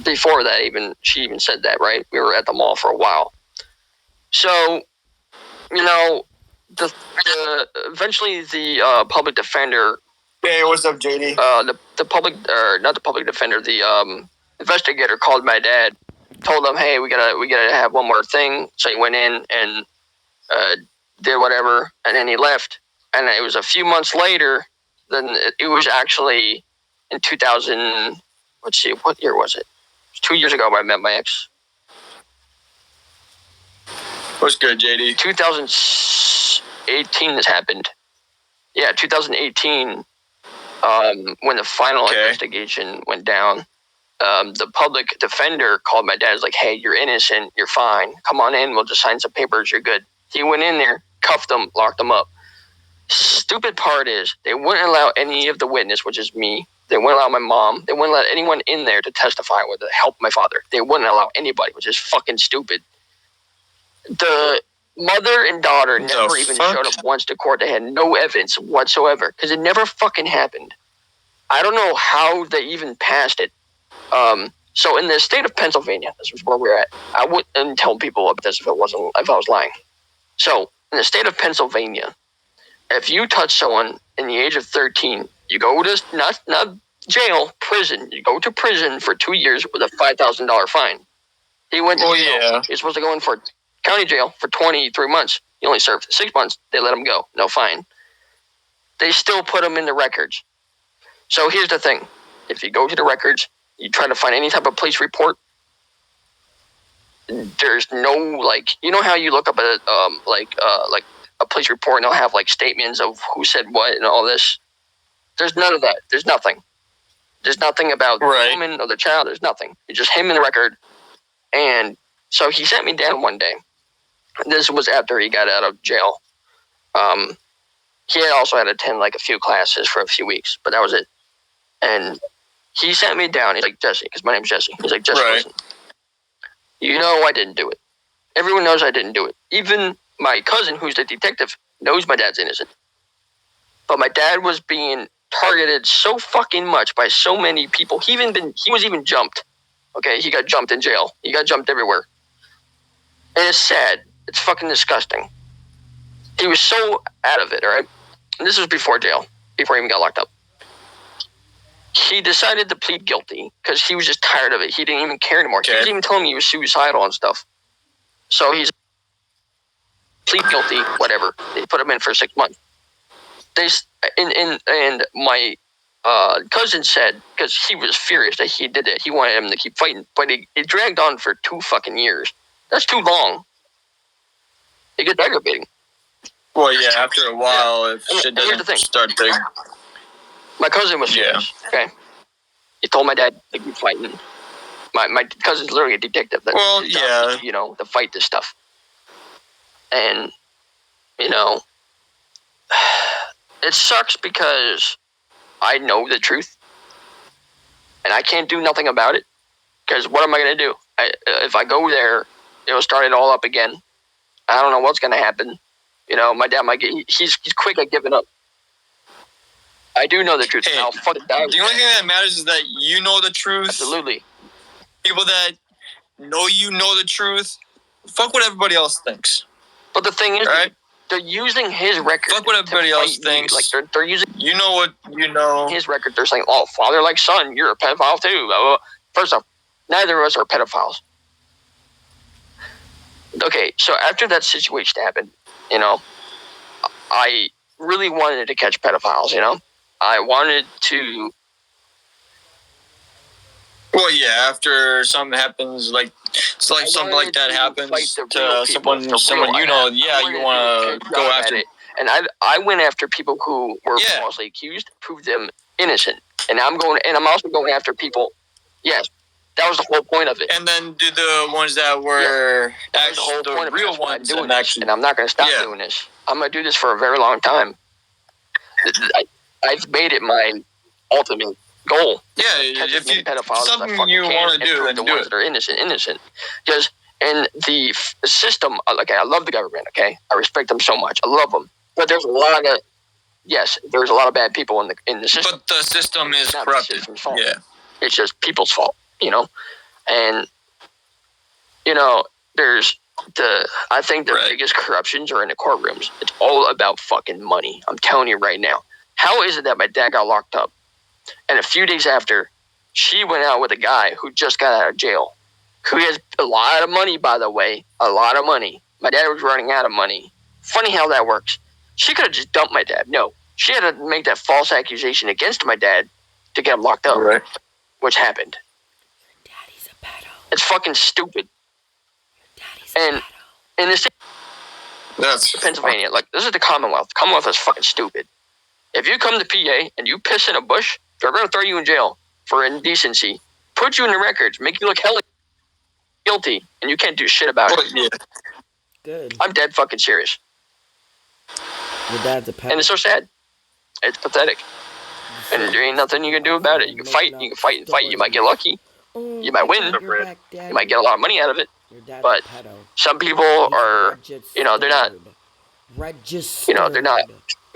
before that, she even said that, right? We were at the mall for a while. So, eventually the public defender. Hey, what's up, JD? The public, or not the public defender, the investigator called my dad, told him, hey, we gotta have one more thing. So he went in and did whatever, and then he left. And it was a few months later. Then it was actually in 2000. Let's see, what year was it? It was 2 years ago when I met my ex. What's good, JD? 2018 this happened. Yeah, 2018. When the final investigation went down, the public defender called my dad. Was like, hey, you're innocent. You're fine. Come on in. We'll just sign some papers. You're good. He went in there, cuffed him, locked him up. Stupid part is they wouldn't allow any of the witness, which is me. They wouldn't allow my mom. They wouldn't let anyone in there to testify or to help my father. They wouldn't allow anybody, which is fucking stupid. The mother and daughter never even showed up once to court. They had no evidence whatsoever because it never fucking happened. I don't know how they even passed it. So in the state of Pennsylvania, this was where we're at. I wouldn't tell people about this if I was lying. So in the state of Pennsylvania, if you touch someone in the age of 13, you go to not jail, prison. You go to prison for 2 years with a $5,000 fine. He went to jail. Yeah. He's supposed to go in for county jail for 23 months. He only served 6 months. They let him go. No fine. They still put him in the records. So here's the thing. If you go to the records, you try to find any type of police report, there's no, you know how you look up a police report and they'll have statements of who said what and all this. There's none of that. There's nothing. There's nothing about the woman or the child. There's nothing. It's just him in the record. And so he sent me down one day. This was after he got out of jail. He had also had to attend a few classes for a few weeks, but that was it. And he sent me down. He's like, Jesse, because my name's Jesse. He's like, Jesse, listen, you know I didn't do it. Everyone knows I didn't do it. Even my cousin, who's the detective, knows my dad's innocent. But my dad was being targeted so fucking much by so many people. He was even jumped. Okay, he got jumped in jail. He got jumped everywhere. And it's sad. It's fucking disgusting. He was so out of it, all right? And this was before jail, before he even got locked up. He decided to plead guilty because he was just tired of it. He didn't even care anymore. He was even telling me he was suicidal and stuff. So he's plead guilty, whatever. They put him in for 6 months. And my cousin said, because he was furious that he did it, he wanted him to keep fighting, but it dragged on for 2 fucking years. That's too long. It gets aggravating. Well, yeah, after a while, if shit doesn't start to... My cousin was serious, okay? He told my dad to keep fighting. My cousin's literally a detective. To fight this stuff. And, it sucks because I know the truth. And I can't do nothing about it. Because what am I going to do? If I go there, it'll start it all up again. I don't know what's going to happen. My dad might get... He's quick at giving up. I do know the truth. Hey, I'll fucking die. The only thing that matters is that you know the truth. Absolutely. People that know you know the truth. Fuck what everybody else thinks. But the thing is, they're using his record. Fuck what everybody else thinks. They're using... You know what you know. His record. They're saying, oh, father like son, you're a pedophile too. First off, neither of us are pedophiles. Okay, so after that situation happened, I really wanted to catch pedophiles, I wanted to... Well, yeah, after something happens, something like that happens to someone you know, you want to go after it. And I went after people who were falsely accused, proved them innocent. And I'm also going after people... Yes, that was the whole point of it. And then do the ones that were actually the real ones. And I'm not going to stop doing this. I'm going to do this for a very long time. I've made it my ultimate goal. Yeah, if you something you want to do, then the do ones it. that are innocent. Because in the system, I love the government. Okay, I respect them so much. I love them. But there's a lot of bad people in the system. But the system is corrupted. Yeah, it's just people's fault. And, I think the biggest corruptions are in the courtrooms. It's all about fucking money. I'm telling you right now. How is it that my dad got locked up? And a few days after, she went out with a guy who just got out of jail, who has a lot of money, by the way, a lot of money. My dad was running out of money. Funny how that works. She could have just dumped my dad. No, she had to make that false accusation against my dad to get him locked up, which happened. Your daddy's a pedo. It's fucking stupid. Your daddy's and a pedo. in the state of Pennsylvania, like, this is the Commonwealth. The Commonwealth is fucking stupid. If you come to PA and you piss in a bush, they're going to throw you in jail for indecency, put you in the records, make you look hella guilty, and you can't do shit about it. Yeah. Good. I'm dead fucking serious. Your dad's a pedo. And it's so sad. It's pathetic. And there ain't nothing you can do about it. You can fight and fight. You might get lucky. You might win. You might get a lot of money out of it. But some people are, they're not, they're not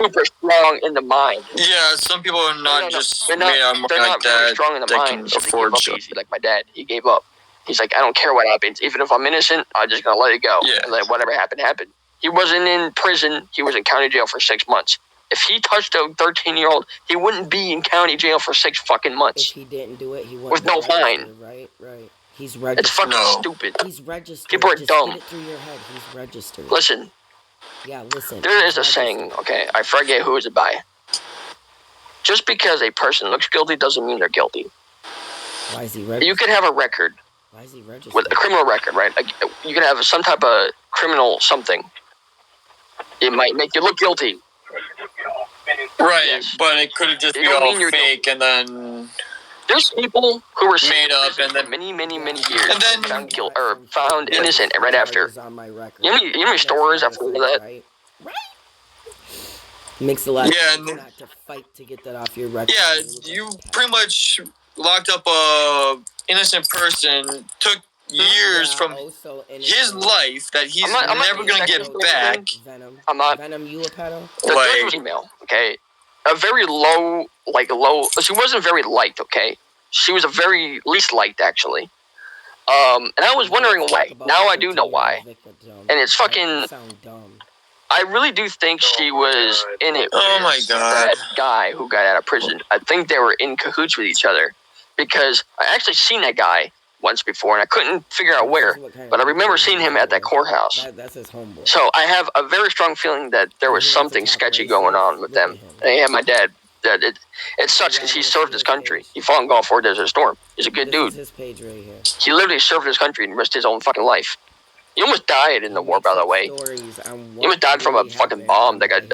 super strong in the mind. Yeah, some people are not they're not very strong in the mind. So they give up easy. Like my dad, he gave up. He's like, I don't care what happens. Even if I'm innocent, I'm just gonna let it go. Yeah. And let whatever happened happen. He wasn't in prison. He was in county jail for 6 months. If he touched a 13-year-old, he wouldn't be in county jail for 6 fucking months. If he didn't do it, he wouldn't. With no fine. Right. He's registered. It's fucking stupid. He's registered. People are just dumb. Get it through your head. He's registered. Listen. Yeah, listen. There is a saying, okay, I forget who is it by. Just because a person looks guilty doesn't mean they're guilty. Why is he registered? You could have a record. Why is he registered? With a criminal record, right? Like, you could have some type of criminal something. It might make you look guilty. Right, Yes. but it could have just been all fake and then there's people who were made up and then many years and then found found innocent right after. You know how many stories after that? Right? Makes a lot of Yeah, sense not to fight to get that off your record. yeah, you pretty much locked up a innocent person, took years from his life that he's never gonna get back. Venom. I'm not. Venom, you a pedo? The judge was female, okay? A very low. She wasn't very liked, okay? She was a very least liked, actually. And I was wondering why. Now I do know why. And it's fucking. I really do think she was in it with that guy who got out of prison. I think they were in cahoots with each other. Because I actually seen that guy once before, and I couldn't figure out where. But I remember seeing him at that courthouse. That's his homeboy. So I have a very strong feeling that there was something sketchy going on with them. And yeah, my dad. It sucks because he served his country. He fought in Gulf War Desert Storm. He's a good dude. His page right here. He literally served his country and risked his own fucking life. He almost died in the war, by the way. He almost died from a fucking bomb that got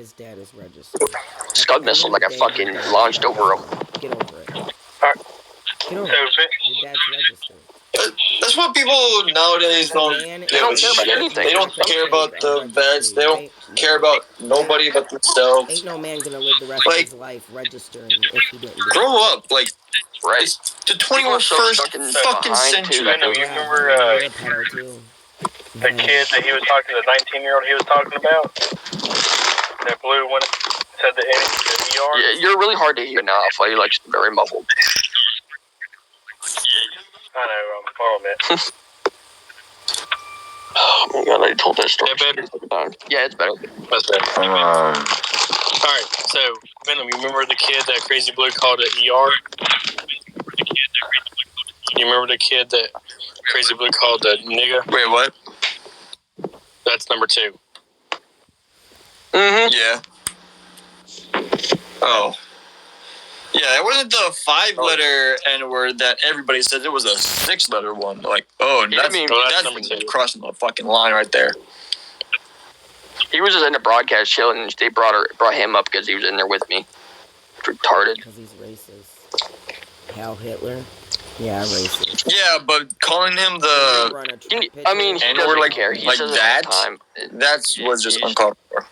Scud missile that got fucking launched over him. Get over it. Get over it. Your dad's registered. That's what people nowadays don't do. They don't care about anything. They don't care about the vets. They don't care about nobody but themselves. Ain't no man gonna live the rest of his life registering if he didn't do it. Grow up, like, Right. it's the 21st fucking century. Venom, you remember the kid that he was talking to, the 19-year-old he was talking about? That blue one said the ER? Yeah, you're really hard to hear now. I feel you like very muffled. I know, I'm following it. Oh my god, I told that story. Yeah, better? Yeah, it's better. That's better. Alright, so, Venom, you remember the kid that Crazy Blue called it ER? You remember the kid that Crazy Blue called the nigga? Wait, what? That's number 2. Mm-hmm. Yeah. Oh. Yeah, it wasn't the 5-letter N-word that everybody said. It was a 6-letter one. Like, that's number 2. Crossing the fucking line right there. He was just in the broadcast chilling, and they brought him up because he was in there with me. Retarded. Because he's racist. Heil Hitler. Yeah, racist. Yeah, but calling him the I mean, he N-word doesn't like care. He like says that, it all the time. that was just uncalled for.